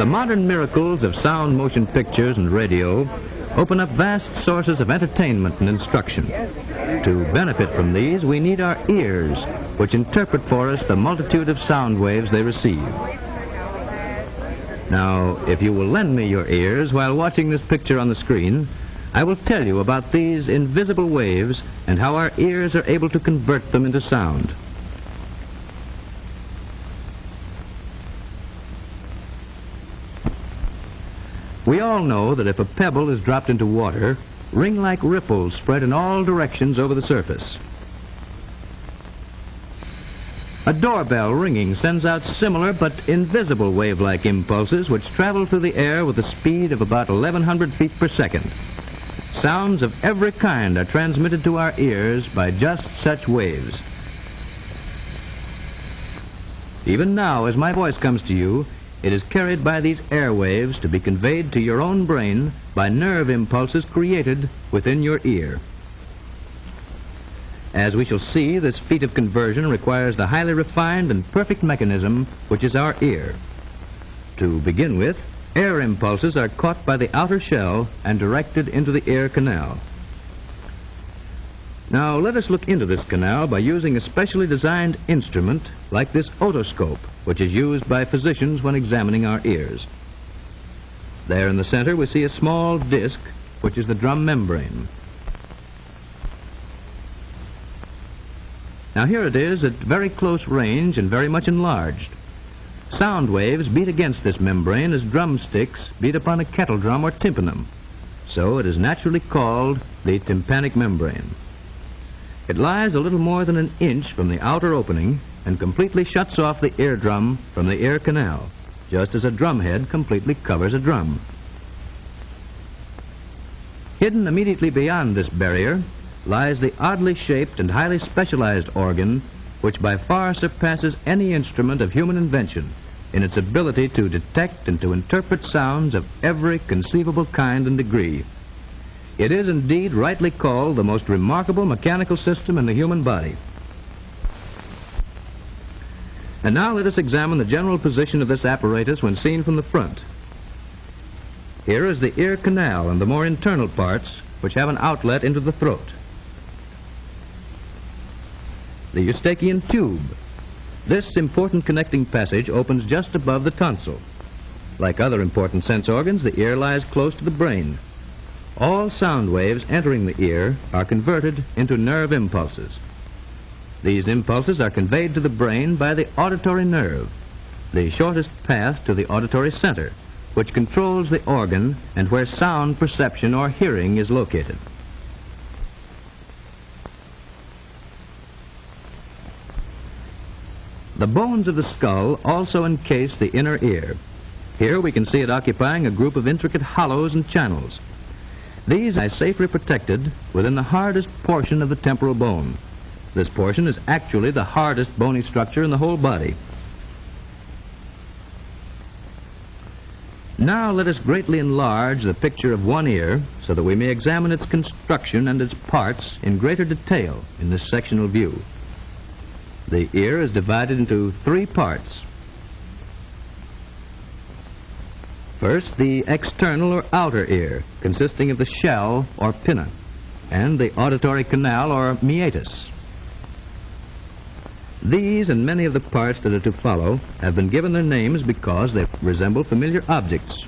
The modern miracles of sound motion pictures and radio open up vast sources of entertainment and instruction. To benefit from these, we need our ears, which interpret for us the multitude of sound waves they receive. Now, if you will lend me your ears while watching this picture on the screen, I will tell you about these invisible waves and how our ears are able to convert them into sound. We all know that if a pebble is dropped into water, ring-like ripples spread in all directions over the surface. A doorbell ringing sends out similar but invisible wave-like impulses which travel through the air with a speed of about 1,100 feet per second. Sounds of every kind are transmitted to our ears by just such waves. Even now, as my voice comes to you, it is carried by these airwaves to be conveyed to your own brain by nerve impulses created within your ear. As we shall see, this feat of conversion requires the highly refined and perfect mechanism which is our ear. To begin with, air impulses are caught by the outer shell and directed into the ear canal. Now let us look into this canal by using a specially designed instrument like this otoscope, which is used by physicians when examining our ears. There in the center we see a small disc, which is the drum membrane. Now here it is at very close range and very much enlarged. Sound waves beat against this membrane as drumsticks beat upon a kettle drum or tympanum. So it is naturally called the tympanic membrane. It lies a little more than an inch from the outer opening and completely shuts off the eardrum from the ear canal, just as a drumhead completely covers a drum. Hidden immediately beyond this barrier lies the oddly shaped and highly specialized organ which by far surpasses any instrument of human invention in its ability to detect and to interpret sounds of every conceivable kind and degree. It is indeed rightly called the most remarkable mechanical system in the human body. And now let us examine the general position of this apparatus when seen from the front. Here is the ear canal and the more internal parts which have an outlet into the throat. The Eustachian tube. This important connecting passage opens just above the tonsil. Like other important sense organs, the ear lies close to the brain. All sound waves entering the ear are converted into nerve impulses. These impulses are conveyed to the brain by the auditory nerve, the shortest path to the auditory center, which controls the organ and where sound perception or hearing is located. The bones of the skull also encase the inner ear. Here we can see it occupying a group of intricate hollows and channels. These are safely protected within the hardest portion of the temporal bone. This portion is actually the hardest bony structure in the whole body. Now let us greatly enlarge the picture of one ear so that we may examine its construction and its parts in greater detail in this sectional view. The ear is divided into three parts. First, the external or outer ear, consisting of the shell or pinna, and the auditory canal or meatus. These and many of the parts that are to follow have been given their names because they resemble familiar objects.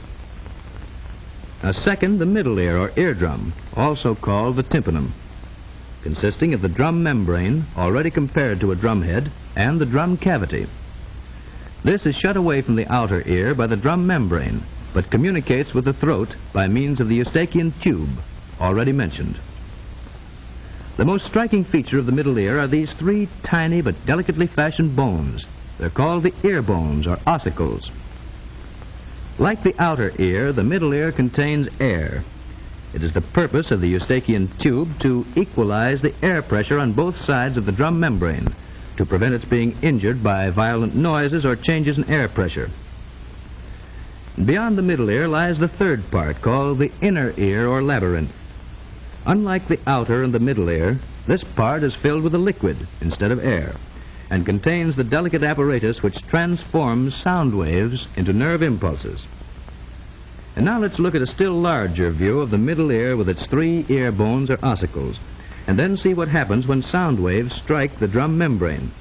Now, second, the middle ear or eardrum, also called the tympanum, consisting of the drum membrane, already compared to a drumhead, and the drum cavity. This is shut away from the outer ear by the drum membrane, but communicates with the throat by means of the Eustachian tube, already mentioned. The most striking feature of the middle ear are these three tiny but delicately fashioned bones. They're called the ear bones, or ossicles. Like the outer ear, the middle ear contains air. It is the purpose of the Eustachian tube to equalize the air pressure on both sides of the drum membrane to prevent its being injured by violent noises or changes in air pressure. Beyond the middle ear lies the third part, called the inner ear or labyrinth. Unlike the outer and the middle ear, this part is filled with a liquid instead of air and contains the delicate apparatus which transforms sound waves into nerve impulses. And now let's look at a still larger view of the middle ear with its 3 ear bones or ossicles, and then see what happens when sound waves strike the drum membrane.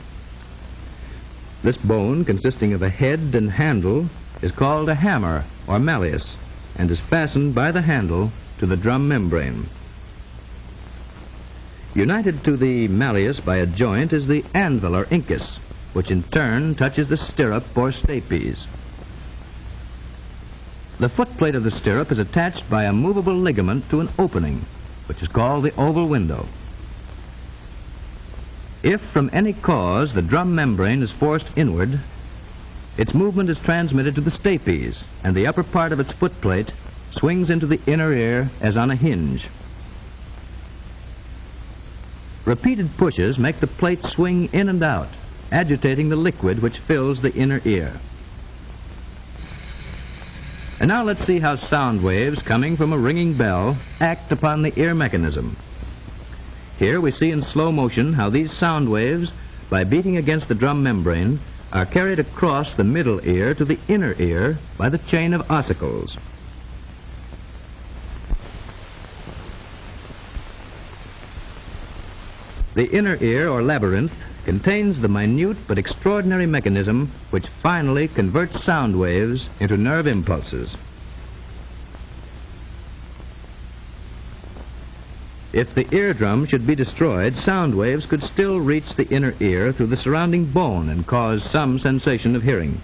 This bone, consisting of a head and handle, is called a hammer or malleus, and is fastened by the handle to the drum membrane. United to the malleus by a joint is the anvil or incus, which in turn touches the stirrup or stapes. The footplate of the stirrup is attached by a movable ligament to an opening, which is called the oval window. If from any cause the drum membrane is forced inward, its movement is transmitted to the stapes, and the upper part of its footplate swings into the inner ear as on a hinge. Repeated pushes make the plate swing in and out, agitating the liquid which fills the inner ear. And now let's see how sound waves coming from a ringing bell act upon the ear mechanism. Here we see in slow motion how these sound waves, by beating against the drum membrane, are carried across the middle ear to the inner ear by the chain of ossicles. The inner ear, or labyrinth, contains the minute but extraordinary mechanism which finally converts sound waves into nerve impulses. If the eardrum should be destroyed, sound waves could still reach the inner ear through the surrounding bone and cause some sensation of hearing.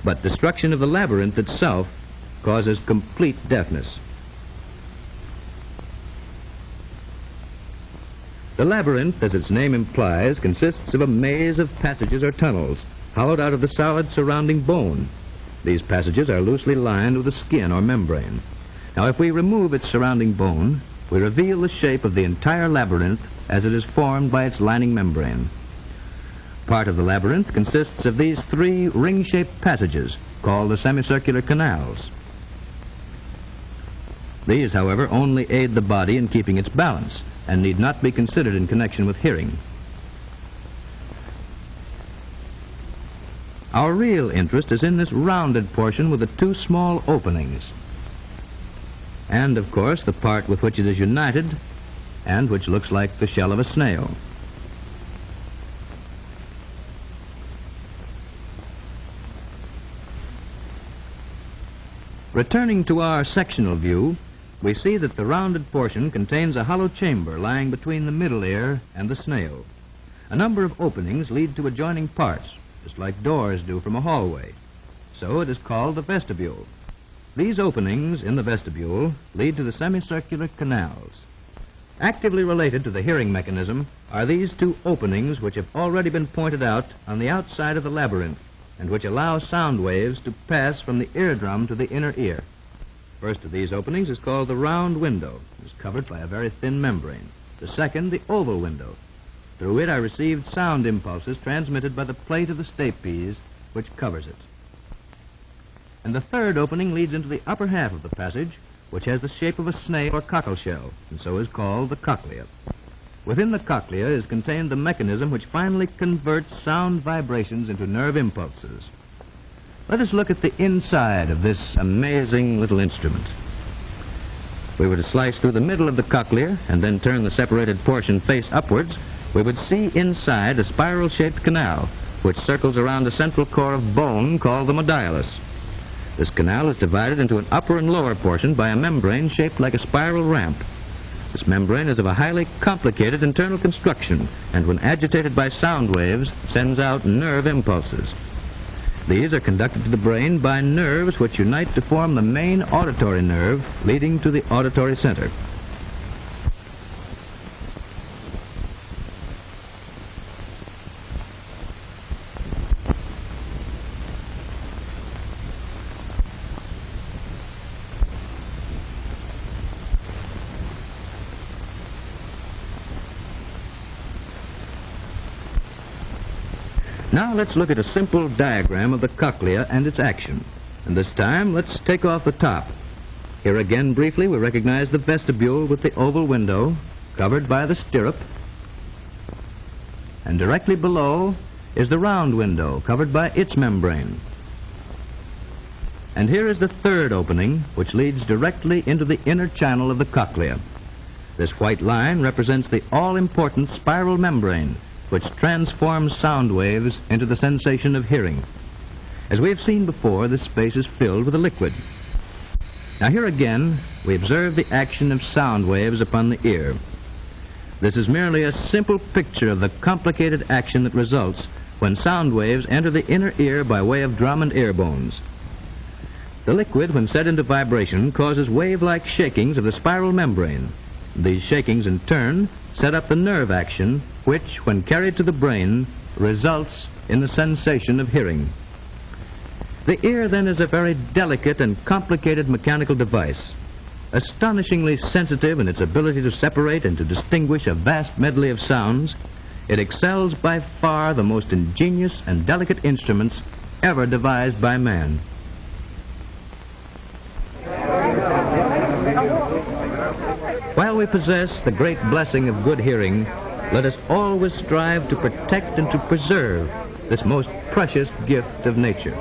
But destruction of the labyrinth itself causes complete deafness. The labyrinth, as its name implies, consists of a maze of passages or tunnels hollowed out of the solid surrounding bone. These passages are loosely lined with a skin or membrane. Now, if we remove its surrounding bone, we reveal the shape of the entire labyrinth as it is formed by its lining membrane. Part of the labyrinth consists of these 3 ring-shaped passages called the semicircular canals. These, however, only aid the body in keeping its balance and need not be considered in connection with hearing. Our real interest is in this rounded portion with the 2 small openings, and, of course, the part with which it is united and which looks like the shell of a snail. Returning to our sectional view, we see that the rounded portion contains a hollow chamber lying between the middle ear and the snail. A number of openings lead to adjoining parts, just like doors do from a hallway. So it is called the vestibule. These openings in the vestibule lead to the semicircular canals. Actively related to the hearing mechanism are these 2 openings which have already been pointed out on the outside of the labyrinth and which allow sound waves to pass from the eardrum to the inner ear. First of these openings is called the round window. It is covered by a very thin membrane. The second, the oval window. Through it are received sound impulses transmitted by the plate of the stapes, which covers it. And the third opening leads into the upper half of the passage, which has the shape of a snail or cockleshell, and so is called the cochlea. Within the cochlea is contained the mechanism which finally converts sound vibrations into nerve impulses. Let us look at the inside of this amazing little instrument. If we were to slice through the middle of the cochlea and then turn the separated portion face upwards, we would see inside a spiral-shaped canal which circles around a central core of bone called the modiolus. This canal is divided into an upper and lower portion by a membrane shaped like a spiral ramp. This membrane is of a highly complicated internal construction, and when agitated by sound waves, sends out nerve impulses. These are conducted to the brain by nerves which unite to form the main auditory nerve leading to the auditory center. Now let's look at a simple diagram of the cochlea and its action. And this time, let's take off the top. Here again, briefly, we recognize the vestibule with the oval window covered by the stirrup. And directly below is the round window covered by its membrane. And here is the third opening, which leads directly into the inner channel of the cochlea. This white line represents the all-important spiral membrane, which transforms sound waves into the sensation of hearing. As we have seen before, this space is filled with a liquid. Now here again, we observe the action of sound waves upon the ear. This is merely a simple picture of the complicated action that results when sound waves enter the inner ear by way of drum and ear bones. The liquid, when set into vibration, causes wave-like shakings of the spiral membrane. These shakings, in turn, set up the nerve action, which, when carried to the brain, results in the sensation of hearing. The ear, then, is a very delicate and complicated mechanical device, astonishingly sensitive in its ability to separate and to distinguish a vast medley of sounds. It excels by far the most ingenious and delicate instruments ever devised by man. While we possess the great blessing of good hearing, let us always strive to protect and to preserve this most precious gift of nature.